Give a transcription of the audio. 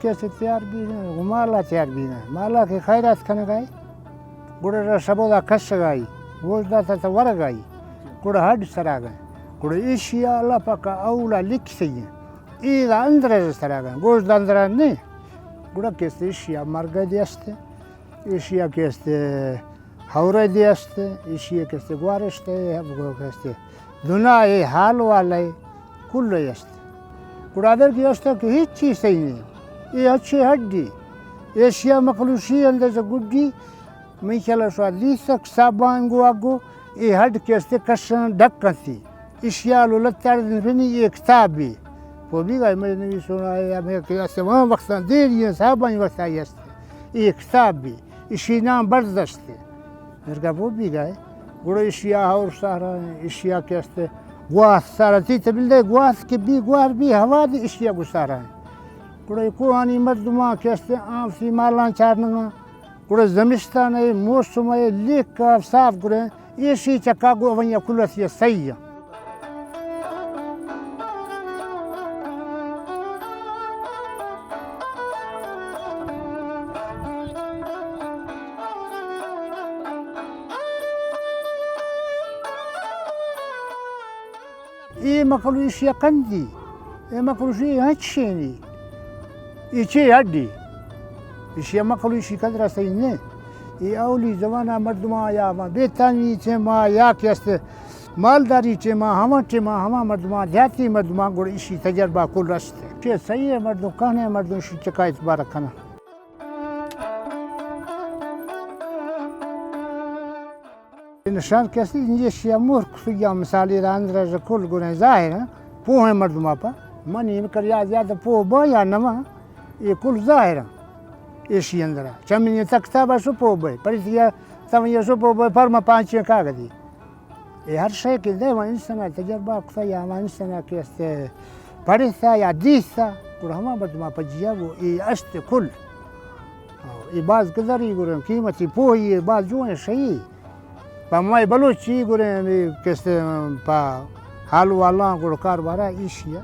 कैसे तैयार भी ना माला तैयार भी ना माला के खैरात खाने गाई गुड़ा सबोदा खस गाई गोश्ता था वर गाई गुड़ा हड सरा गए गुड़ा एशिया अल्लाह पका औला लिख सही है ईदा अंदर सरा गए गोश्त अंदर नहीं गुड़ा कैसे एशिया मर गए दियास्ते एशिया कैसे हौरे दियास्ते एशिया कैसे गुआरस्ते कैसे दुना ये हाल वाला कुल यस्ते गुड़ादर की अवस्था की हिच चीज सही नहीं ये अच्छी हड्डी एशिया मखलूशी अंदर से गुड्डी मिशाला स्वादी सक साबान गुआगो ये हड कैसे कशन ढक्कन थी एशिया लुलत्तार दिन फिर ये किताब भी वो भी गए मैंने भी सुना है या मैं कैसे वहाँ वक्त दे दिए साबान वक्त आई ये किताब भी इसी नाम बर्दाश्त है मेरे का वो भी गए गुड़ एशिया और सारा एशिया कैसे गुआस सारा थी तबिल्दे गुआस के भी गुआर भी हवा दी एशिया गुसारा है गुड़े कुरानी मर्दमा कैसे आम सी माला चारना गुड़े जमिस्तान है मौसम है लेक का साफ गुड़े एशी चक्का गो वहीं कुलस ये सही है ये मखलूशिया कंदी ये मखलूशी हच्छेनी ये चे हड्डी इशिया मखलूशी कदरा सही ने ये औली जमाना मर्दमा या मा बेतानी चे मा या कैसे मालदारी चे मा हमा मर्दमा जाती मर्दमा गुड़ इसी तजर्बा कुल रस्ते चे सही है मर्दों कहने मर्दों शी चकायत बारक खाना निशान कैसे ये शिया मूर्ख सुया मिसाली रांद्र जकुल गुने जाहिर है पोहे मर्दमा पा मनी में कर या ज्यादा पो बा या नमा ये कुल जाहिर है एशी अंदर चमनी तख्ता बा सो पो बे परितिया तम ये सो पो बे पर मा पांच कागदी ये हर शय के दे वन सना तजर्बा खसा या वन सना कैसे परिसा या दीसा पुरमा मर्दमा पजिया वो ये अस्त कुल ये बाज कदरी गुरे कीमती पो ये बाज जो है सही पमाई बलूची गुरे कैसे पा हाल वाला गुड़ कार बारा ईशिया